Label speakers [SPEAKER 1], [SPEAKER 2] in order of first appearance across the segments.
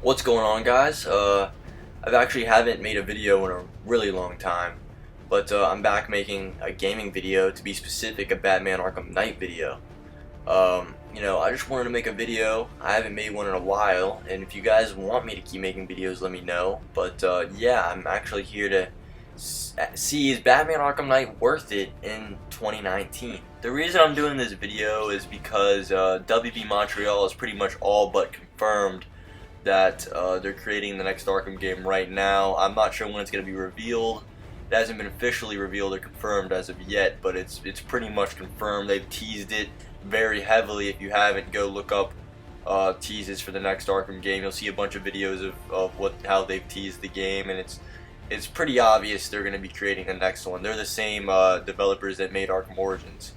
[SPEAKER 1] What's going on, guys? I've actually haven't made a video in a really long time, but I'm back making a gaming video, to be specific, a Batman Arkham Knight video. I just wanted to make a video. I haven't made one in a while, and if you guys want me to keep making videos, let me know. But yeah, I'm actually here to see, is Batman Arkham Knight worth it in 2019? The reason I'm doing this video is because WB Montreal is pretty much all but confirmed that they're creating the next Arkham game right now. I'm not sure when it's going to be revealed. It hasn't been officially revealed or confirmed as of yet, but it's pretty much confirmed. They've teased it very heavily. If you haven't, go look up teases for the next Arkham game. You'll see a bunch of videos of how they've teased the game, and it's pretty obvious they're going to be creating the next one. They're the same developers that made Arkham Origins.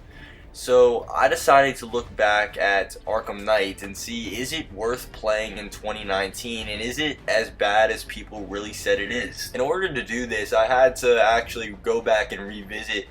[SPEAKER 1] So I decided to look back at Arkham Knight and see, is it worth playing in 2019, and is it as bad as people really said it is? In order to do this, I had to actually go back and revisit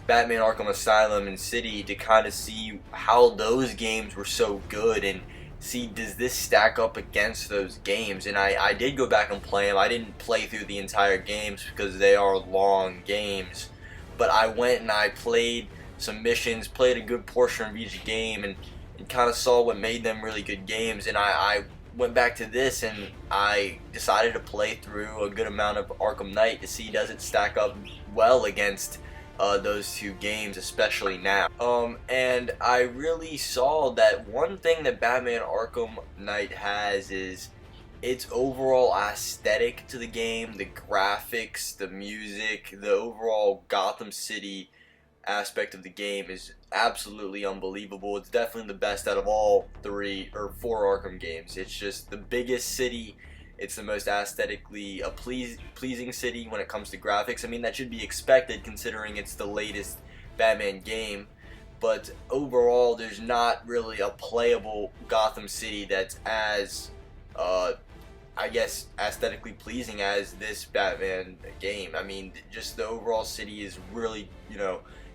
[SPEAKER 1] Batman Arkham Asylum and City to kind of see how those games were so good and see, does this stack up against those games. And I did go back and play them. I didn't play through the entire games because they are long games, but I went and I played some missions, played a good portion of each game, and kind of saw what made them really good games. And I went back to this and I decided to play through a good amount of Arkham Knight to see, does it stack up well against those two games, especially now. And I really saw that one thing that Batman Arkham Knight has is its overall aesthetic to the game, the graphics, the music, the overall Gotham City aspect of the game is absolutely unbelievable. It's definitely the best out of all 3 or 4 Arkham games. It's just the biggest city. It's the most aesthetically pleasing city when it comes to graphics. I mean, that should be expected considering it's the latest Batman game. But overall, there's not really a playable Gotham City that's as, I guess, aesthetically pleasing as this Batman game. I mean, just the overall city is really,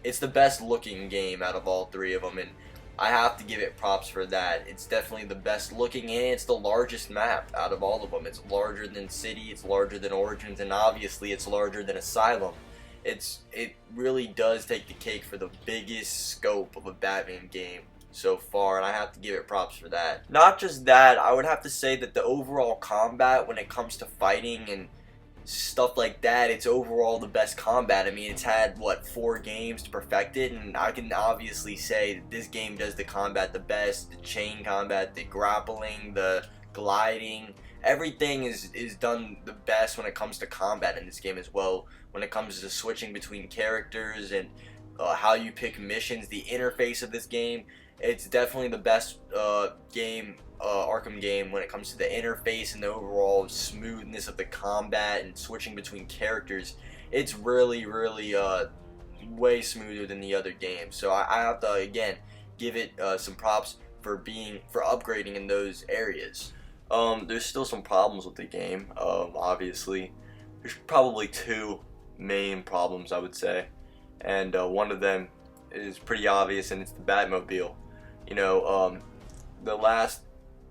[SPEAKER 1] it's the best looking game out of all 3 of them, and I have to give it props for that. It's definitely the best looking, and it's the largest map out of all of them. It's larger than City, it's larger than Origins, and obviously it's larger than Asylum. It really does take the cake for the biggest scope of a Batman game so far, and I have to give it props for that. Not just that, I would have to say that the overall combat when it comes to fighting and stuff like that, it's overall the best combat. I mean, it's had, 4 games to perfect it, and I can obviously say that this game does the combat the best. The chain combat, the grappling, the gliding, everything is done the best when it comes to combat in this game as well. When it comes to switching between characters and how you pick missions, the interface of this game, it's definitely the best Arkham game when it comes to the interface and the overall smoothness of the combat and switching between characters. It's really way smoother than the other games. So I have to again give it some props for upgrading in those areas. There's still some problems with the game. Obviously, there's probably 2 main problems, I would say, and one of them is pretty obvious, and it's the Batmobile. The last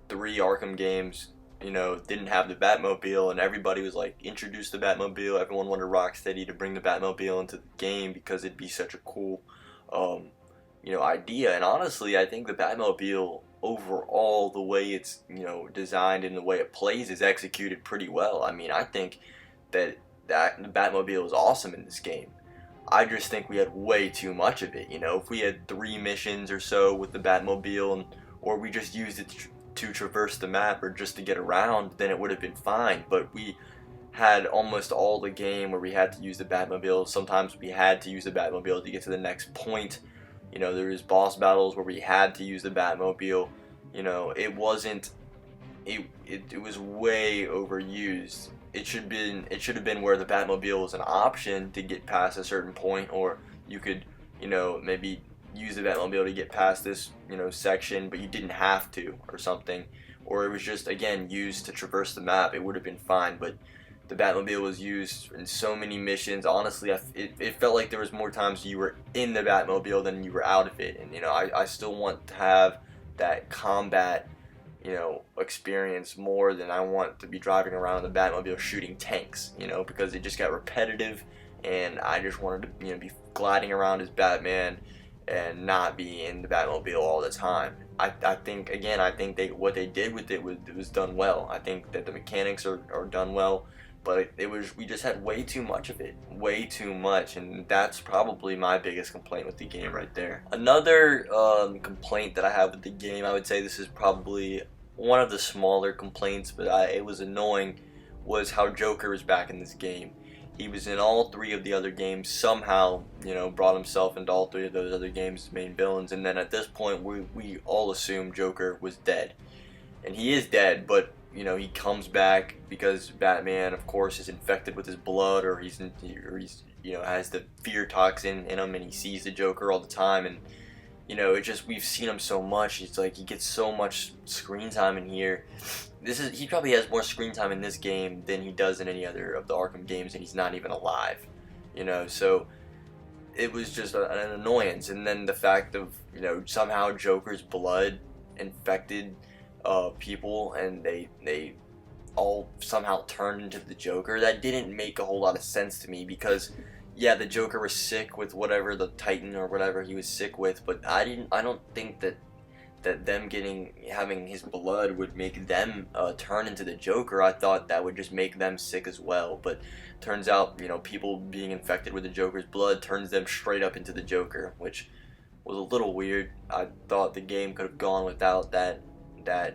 [SPEAKER 1] 3 Arkham games, didn't have the Batmobile, and everybody was like, introduce the Batmobile. Everyone wanted Rocksteady to bring the Batmobile into the game because it'd be such a cool, idea. And honestly, I think the Batmobile overall, the way it's, designed and the way it plays is executed pretty well. I mean, I think that the Batmobile is awesome in this game. I just think we had way too much of it. If we had 3 missions or so with the Batmobile, or we just used it to traverse the map or just to get around, then it would have been fine. But we had almost all the game where we had to use the Batmobile. Sometimes we had to use the Batmobile to get to the next point. There was boss battles where we had to use the Batmobile. It wasn't. It was way overused. It should have been where the Batmobile was an option to get past a certain point, or you could, maybe use the Batmobile to get past this, section, but you didn't have to, or something. Or it was just, again, used to traverse the map. It would have been fine, but the Batmobile was used in so many missions. Honestly, it felt like there was more times you were in the Batmobile than you were out of it. And, I still want to have that combat experience more than I want to be driving around in the Batmobile shooting tanks, because it just got repetitive, and I just wanted to, be gliding around as Batman and not be in the Batmobile all the time. I think, again, what they did with it was done well. I think that the mechanics are done well, but we just had way too much of it, way too much, and that's probably my biggest complaint with the game right there. Another complaint that I have with the game, I would say this is probably one of the smaller complaints, but it was annoying, was how Joker was back in this game. He was in all three of the other games, somehow, brought himself into all three of those other games as main villains, and then at this point we all assumed Joker was dead. And he is dead, but he comes back because Batman, of course, is infected with his blood, or he's has the fear toxin in him, and he sees the Joker all the time, and it just, we've seen him so much. It's like he gets so much screen time in here. He probably has more screen time in this game than he does in any other of the Arkham games, and he's not even alive. So it was just an annoyance. And then the fact of somehow Joker's blood infected people, and they all somehow turned into the Joker. That didn't make a whole lot of sense to me, because yeah, the Joker was sick with whatever, the Titan or whatever he was sick with, but I don't think that them having his blood would make them turn into the Joker. I thought that would just make them sick as well, but turns out, people being infected with the Joker's blood turns them straight up into the Joker, which was a little weird. I thought the game could have gone without that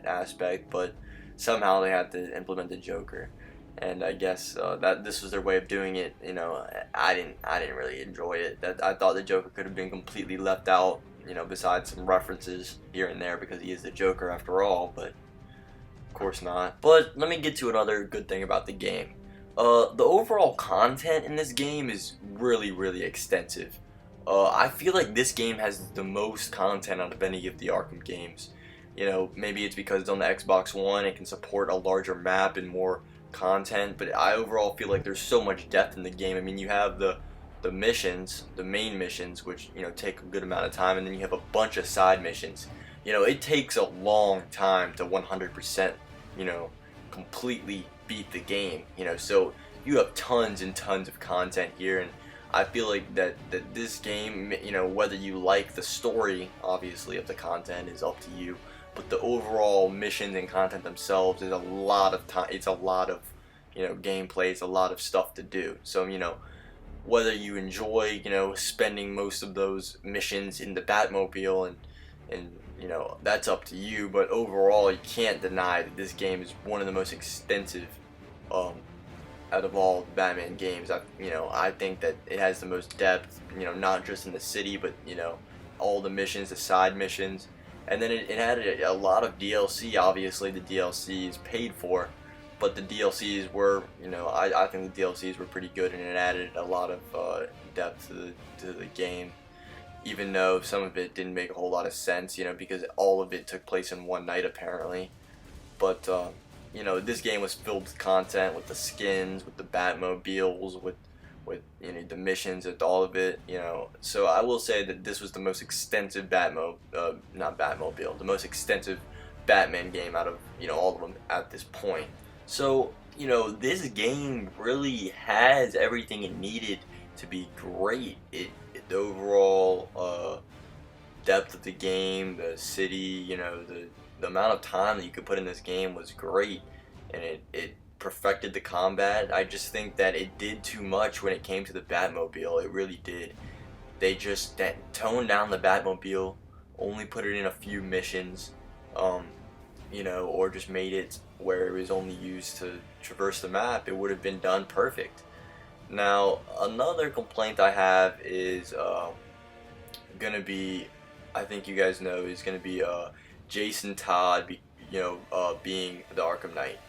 [SPEAKER 1] aspect, but somehow they had to implement the Joker, and I guess that this was their way of doing it. I didn't really enjoy it. I thought the Joker could have been completely left out, besides some references here and there, because he is the Joker after all, but of course not. But let me get to another good thing about the game. The overall content in this game is really, really extensive. I feel like this game has the most content out of any of the Arkham games. Maybe it's because it's on the Xbox One, it can support a larger map and more content, but I overall feel like there's so much depth in the game. I mean, you have the missions, the main missions, which take a good amount of time, and then you have a bunch of side missions. It takes a long time to 100% completely beat the game. So you have tons and tons of content here, and I feel like that this game, whether you like the story, obviously, of the content is up to you, but the overall missions and content themselves is a lot of time. It's a lot of gameplay. It's a lot of stuff to do. So whether you enjoy spending most of those missions in the Batmobile, and that's up to you, but overall you can't deny that this game is one of the most extensive out of all the Batman games. I think that it has the most depth, not just in the city, but all the missions, the side missions, and then it had a lot of DLC. Obviously the DLC is paid for, but the DLCs were, I think the DLCs were pretty good, and it added a lot of depth to the game, even though some of it didn't make a whole lot of sense, because all of it took place in one night apparently. But this game was filled with content, with the skins, with the Batmobiles, with the missions, with all of it. So I will say that this was the most extensive the most extensive Batman game out of all of them at this point. So this game really has everything it needed to be great. The overall depth of the game, the city, the amount of time that you could put in this game was great, and it perfected the combat. I just think that it did too much when it came to the Batmobile. It really did. They just toned down the Batmobile, only put it in a few missions, or just made it where it was only used to traverse the map. It would have been done perfect. Now, another complaint I have is gonna be, I think you guys know, is gonna be Jason Todd, being the Arkham Knight.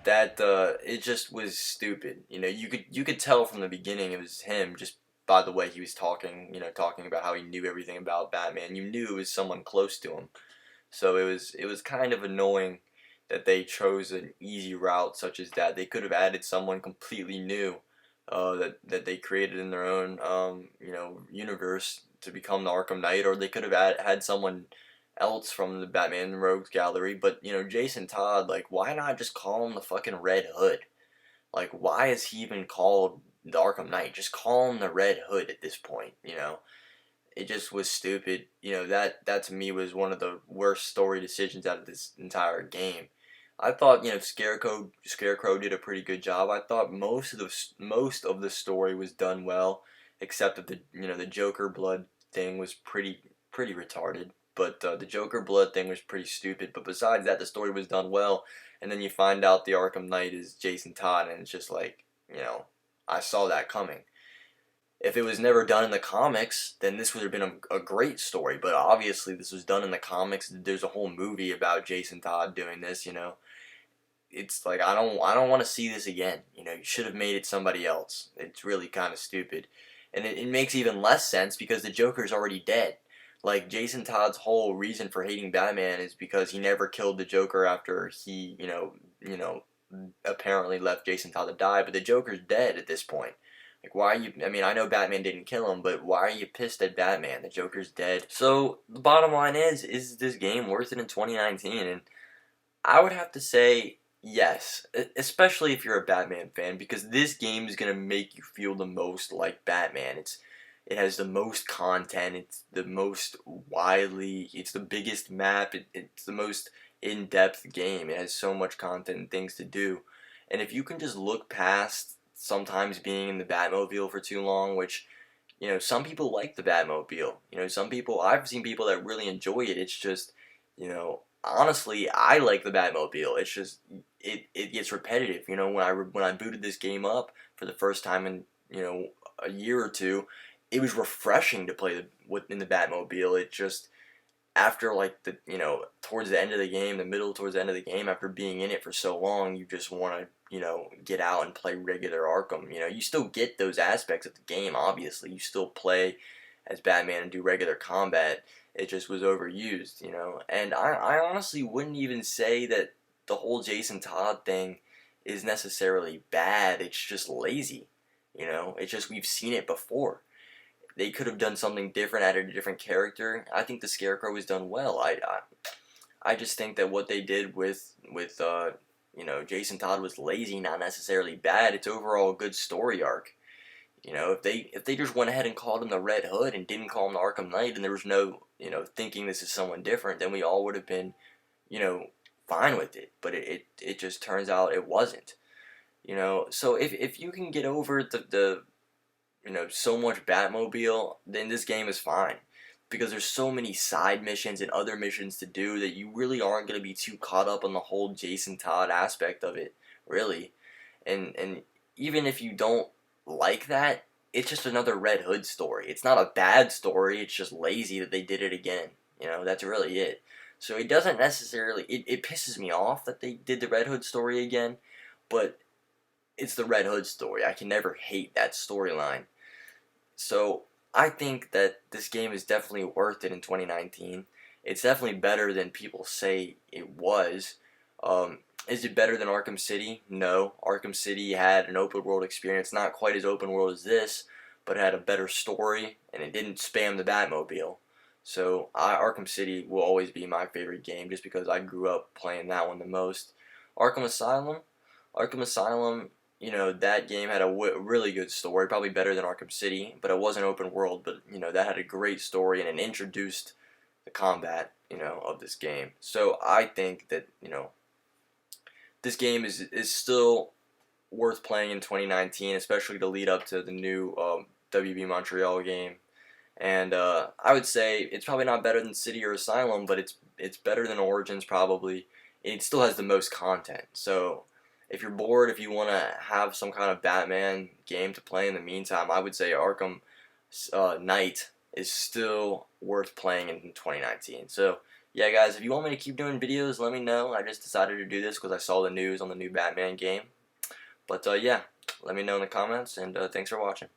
[SPEAKER 1] That it just was stupid. You could tell from the beginning it was him, just by the way he was talking. Talking about how he knew everything about Batman. You knew it was someone close to him. So it was kind of annoying that they chose an easy route such as that. They could have added someone completely new that they created in their own universe to become the Arkham Knight, or they could have had someone else from the Batman Rogues Gallery, but Jason Todd, like, why not just call him the fucking Red Hood? Like, why is he even called the Arkham Knight? Just call him the Red Hood at this point. It just was stupid. That to me was one of the worst story decisions out of this entire game. I thought, Scarecrow did a pretty good job. I thought most of the story was done well, except that the Joker blood thing was pretty retarded. But the Joker blood thing was pretty stupid. But besides that, the story was done well. And then you find out the Arkham Knight is Jason Todd, and it's just like, I saw that coming. If it was never done in the comics, then this would have been a great story. But obviously, this was done in the comics. There's a whole movie about Jason Todd doing this. It's like, I don't want to see this again. You should have made it somebody else. It's really kind of stupid. And it makes even less sense because the Joker's already dead. Like, Jason Todd's whole reason for hating Batman is because he never killed the Joker after he, apparently left Jason Todd to die. But the Joker's dead at this point. Like, why are you... I mean, I know Batman didn't kill him, but why are you pissed at Batman? The Joker's dead. So, the bottom line is this game worth it in 2019? And I would have to say yes, especially if you're a Batman fan, because this game is going to make you feel the most like Batman. It has the most content, it's the most it's the biggest map, it's the most in-depth game. It has so much content and things to do. And if you can just look past sometimes being in the Batmobile for too long, which, some people like the Batmobile. I've seen people that really enjoy it. It's just, honestly, I like the Batmobile. It's just, it gets repetitive. When I booted this game up for the first time in, a year or two, it was refreshing to play in the Batmobile. It just, after like towards the end of the game, towards the end of the game, after being in it for so long, you just want to, get out and play regular Arkham. You still get those aspects of the game, obviously. You still play as Batman and do regular combat. It just was overused, And I honestly wouldn't even say that the whole Jason Todd thing is necessarily bad. It's just lazy, It's just we've seen it before. They could have done something different, added a different character. I think the Scarecrow was done well. I just think that what they did with Jason Todd was lazy, not necessarily bad. It's overall a good story arc. If they just went ahead and called him the Red Hood and didn't call him the Arkham Knight, and there was no thinking this is someone different, then we all would have been fine with it. But it just turns out it wasn't. So if you can get over the so much Batmobile, then this game is fine. Because there's so many side missions and other missions to do that you really aren't going to be too caught up on the whole Jason Todd aspect of it, really. And even if you don't like that, it's just another Red Hood story. It's not a bad story, it's just lazy that they did it again. That's really it. So it doesn't necessarily... It pisses me off that they did the Red Hood story again, but it's the Red Hood story. I can never hate that storyline. So I think that this game is definitely worth it in 2019. It's definitely better than people say it was. Is it better than Arkham City? No. Arkham City had an open world experience, not quite as open world as this, but it had a better story, and it didn't spam the Batmobile. So Arkham City will always be my favorite game, just because I grew up playing that one the most. Arkham Asylum, that game had a really good story, probably better than Arkham City, but it wasn't open world, but, that had a great story, and it introduced the combat, of this game. So I think that, this game is still worth playing in 2019, especially to lead up to the new WB Montreal game. And I would say it's probably not better than City or Asylum, but it's better than Origins, probably. It still has the most content, so... If you're bored, if you want to have some kind of Batman game to play in the meantime, I would say Arkham Knight is still worth playing in 2019. So, yeah, guys, if you want me to keep doing videos, let me know. I just decided to do this because I saw the news on the new Batman game. But, yeah, let me know in the comments, and thanks for watching.